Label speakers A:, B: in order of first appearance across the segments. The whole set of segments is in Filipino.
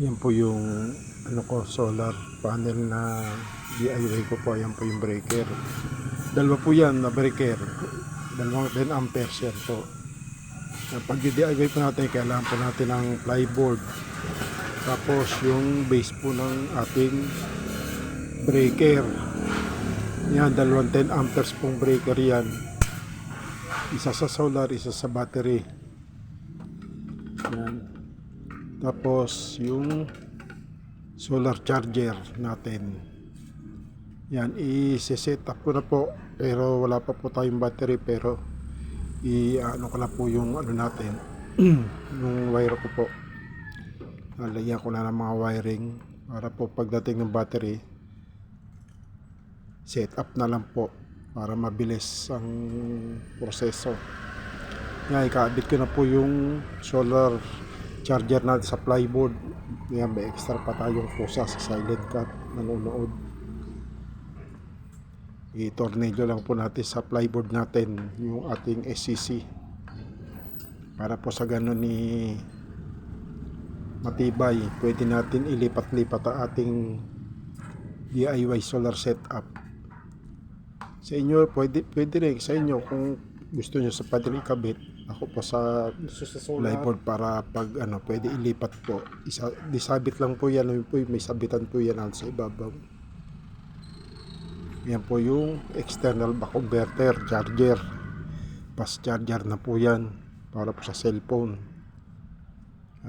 A: Yan po yung ano ko, solar panel na DIY ko po. Yan po yung breaker. Dalawa po yan na breaker. Dalawang 10 amperes yan po. Pag DIY po natin, kailangan po natin ng plyboard. Tapos yung base po ng ating breaker. Yan, dalawang 10 amperes pong breaker yan. Isa sa solar, isa sa battery. Yan. Tapos yung solar charger natin. Yan, i-set up ko na po. Pero wala pa po tayong battery, pero i-ano ko na po yung ano natin. Yung wire ko po. Nalagyan ko na ng mga wiring para po pagdating ng battery, set up na lang po para mabilis ang proseso. Yan, ikaabit ko na po yung solar charger natin sa plyboard. Yan, may extra pa tayong pusa sa silent cut nanonood. I-tornilyo lang po natin sa plyboard natin yung ating SCC para po sa ganun ni matibay. Pwede natin ilipat-lipat ang ating DIY solar setup. Sa inyo, pwede rin sa inyo kung gusto nyo sa padre ikabit. Ako po sa plyboard para pag ano, pwede ilipat po. Disabit lang po yan. May sabitan po yan sa ibabaw. Yan po yung external back converter charger. Fast charger na po yan para po sa cellphone. 9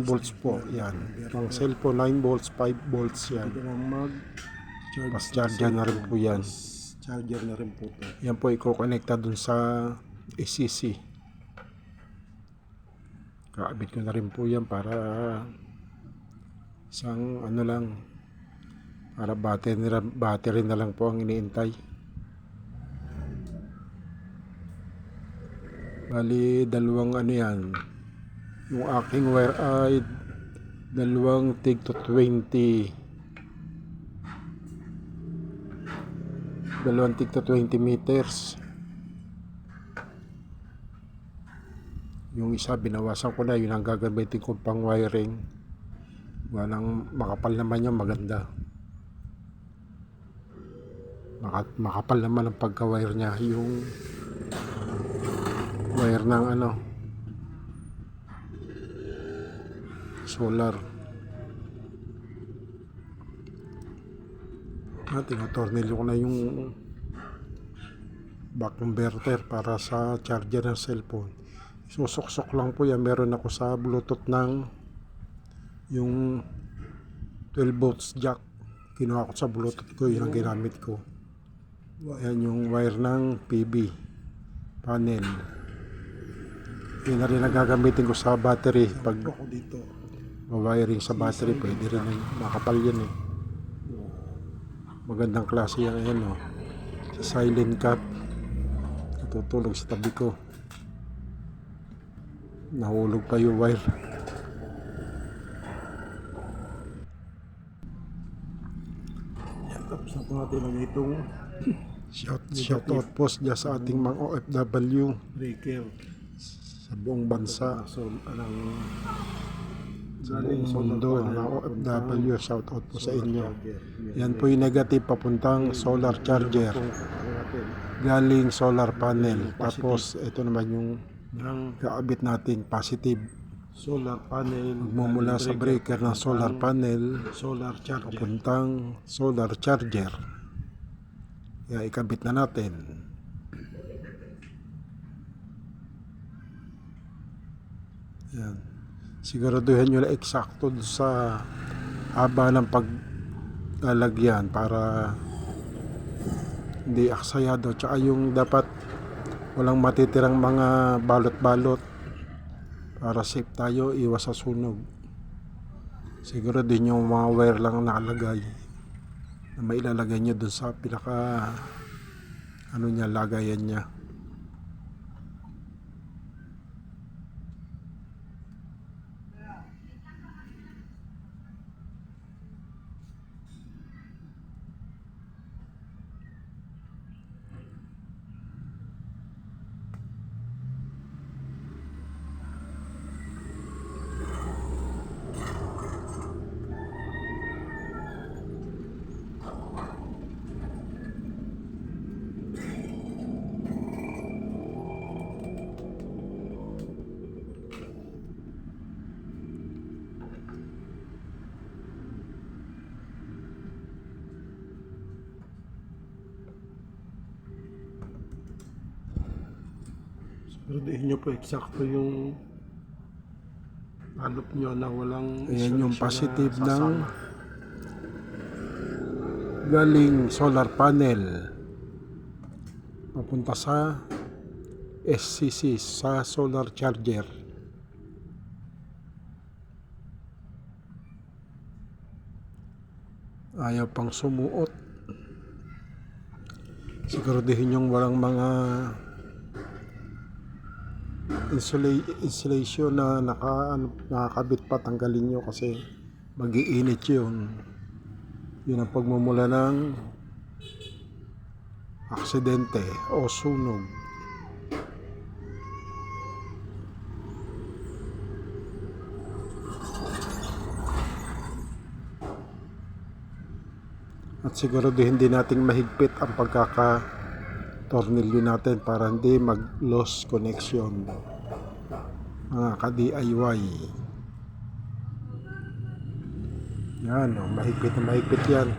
A: volts po yan. Pang cellphone 9 volts, 5 volts yan. Fast charger na rin po yan. Charger na rin po to. Yan po i-connecta dun sa SCC. Kaabit ko na rin po yan para isang ano lang, para battery na lang po ang iniintay. Bali dalawang ano yan, yung aking wire ay dalawang tig to 20 meters. Yung isa binawasan ko na, yun ang gagamitin ko pang wiring. Walang makapal naman yung maganda. Makapal naman ang pagka-wire niya. Yung wire ng ano, solar. Tinatornilyo ko na yung back converter para sa charger ng cellphone. Susuksok lang po yan. Meron ako sa bluetooth ng yung 12 volts jack. Kinuha ko sa bluetooth ko, yun ang ginamit ko. Ayan yung wire ng PB panel. Yun na rin ang gagamitin ko sa battery. Pag wiring sa battery, pwede rin makapal yan eh. Magandang klase yan, ayan o. Sa silent cut. Natutulog sa tabi ko. Nahulog pa yung wire. Tapos na po natin lang itong shout out post dyan sa ating mga OFW breaker sa buong bansa, sa buong mundo na OFW. Shout out po sa inyo. Yan po yung negative papuntang solar charger galing solar panel. Tapos ito naman yung kaabit natin positive solar panel magmumula sa breaker ng solar panel papuntang solar charger. Kaya ikabit na natin. Yan. Siguraduhin nyo na eksakto sa haba ng paglalagyan para hindi aksayado. Tsaka yung dapat walang matitirang mga balot-balot para safe tayo, iwas sa sunog. Siguro din yung mga wire lang nakalagay na mailalagay nyo dun sa pinaka ano niya, lagayan niya. Pero di nyo po eksakto yung alop nyo na walang ayan yung positive ng galing solar panel papunta sa SCC sa solar charger. Ayaw pang sumuot. Siguraduhin yung walang mga insulation na nakakabit pa, tanggalin nyo kasi mag-iinit yun. Yun ang pagmumula ng aksidente o sunog. At siguraduhin din nating mahigpit ang pagkaka-tornilyo natin para hindi mag-loss connection. Mga ka-DIY. Yan, oh, mahigpit na mahigpit yan.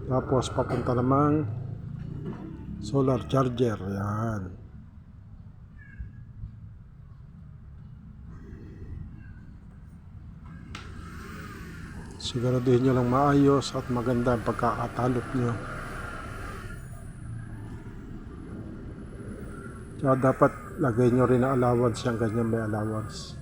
A: Tapos papunta namang solar charger. Yan. Siguraduhin nyo lang maayos at maganda ang pagkakatalop nyo. Kaya dapat lagay nyo rin ang allowance, yung ganyan may allowance.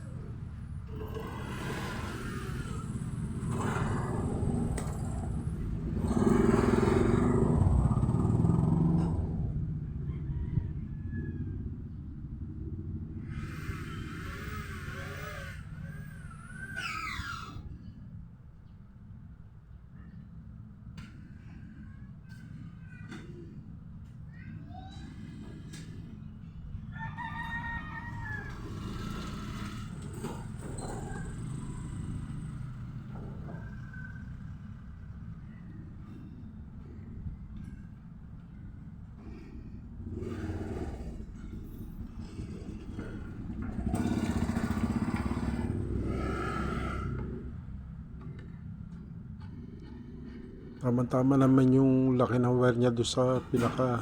A: Tama-tama naman yung laki ng wire niya doon sa pinaka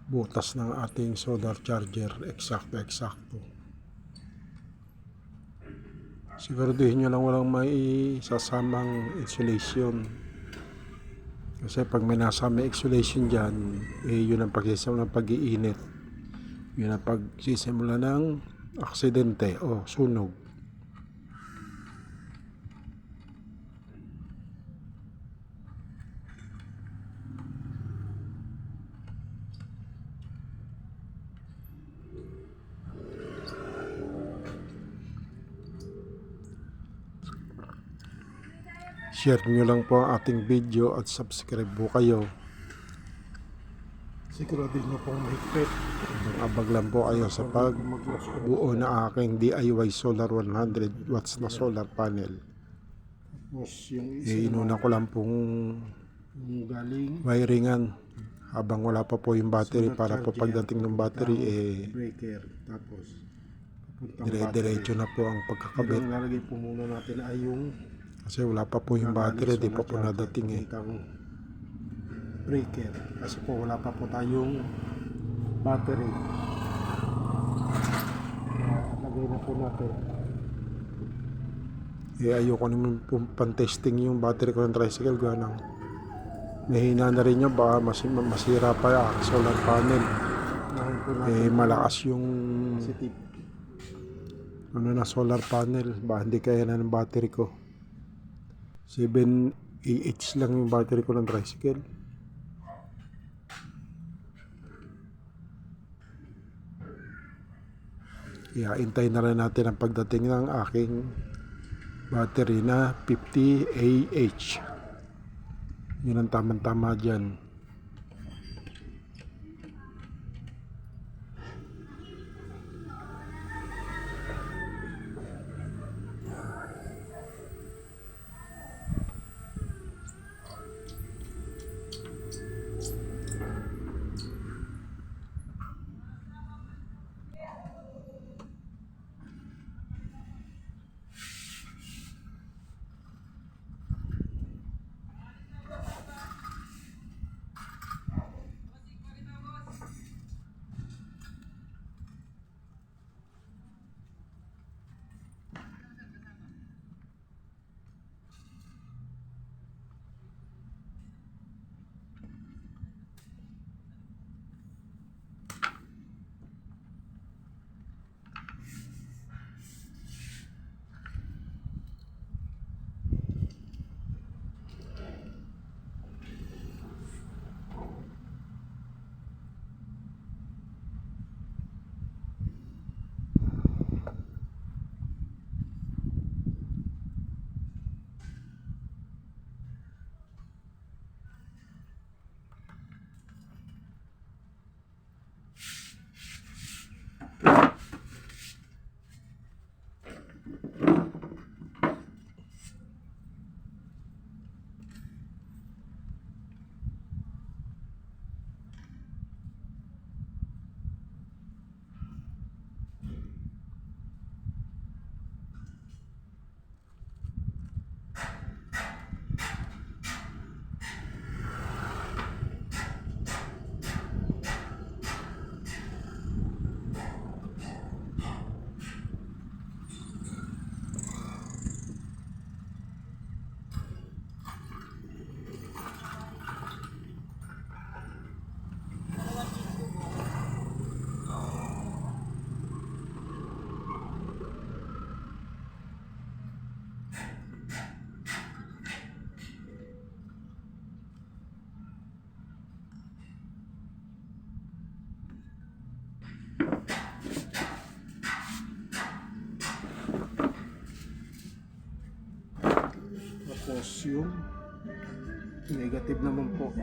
A: butas ng ating solar charger. Eksakto. Siguraduhin nyo lang walang may sasamang insulation. Kasi pag may nasama insulation dyan, yun ang pagsisimula ng pag-iinit. Yun ang pagsisimula ng aksidente o sunog. Share nyo lang po ang ating video at subscribe po kayo. Siguraduhin nyo pong mahigpit. Abag lang po kayo sa pagbuo na aking DIY solar 100 watts na solar panel. Inuna ko lang pong wiringan habang wala pa po yung battery para po pagdating ng battery breaker. Tapos dire-diretso na po ang pagkakabit. Ang lalagay po muna natin ay yung kasi wala pa po yung battery, di pa po nadating breaker. Kasi po wala pa po tayong battery. Lagay na po natin. Ayoko naman po pan-testing yung battery ko ng tricycle. Ganang mahina na rin yun, baka masira pa yung solar panel. Malakas yung solar panel, baka hindi kaya na ng battery ko. 7 AH lang yung battery ko ng tricycle. Kaya intay na rin natin ang pagdating ng aking battery na 50 AH. Yun ang tamang-tama dyan. Tapos yung negative naman po.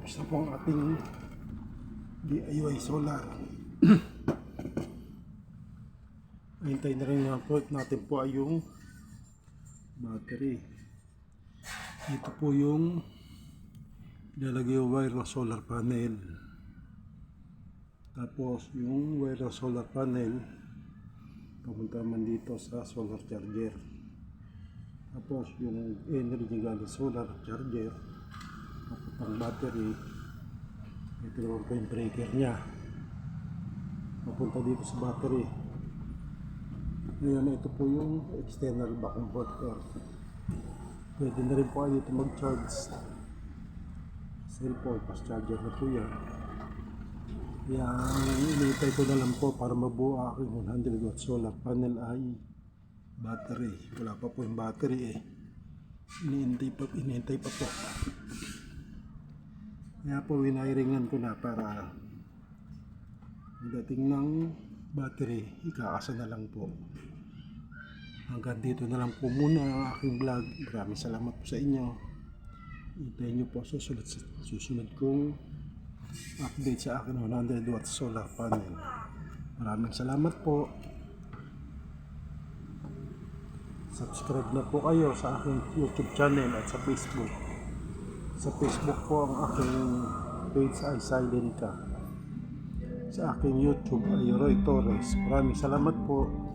A: Tapos na po ang ating DIY solar. Hintay na rin natin po ay yung battery. Ito po yung ilalagay yung wire ng solar panel. Tapos yung wire ng solar panel papunta man dito sa solar charger. Tapos yung energy galing solar charger papuntang battery. Ito naman po yung breaker nya papunta dito sa battery. Ngayon ito po yung external back converter. Pwede na rin po kayo dito mag-charge cellphone, fast charger na po yan. Yan, inintay ko na lang po para mabuo aking 100 watt solar panel ay battery. Wala pa po yung battery eh. Inintay pa po. Kaya po winayiringan ko na para dating ng battery, ikakasa na lang po. Hanggang dito na lang po muna ang aking vlog. Maraming salamat po sa inyo. Hintayin nyo po susunod kong update sa akin 100 watt solar panel. Maraming salamat po. Subscribe na po kayo sa aking YouTube channel at sa Facebook. Sa Facebook po ang aking page ay Silent Ka. Sa aking YouTube ay Roy Torres. Maraming salamat po.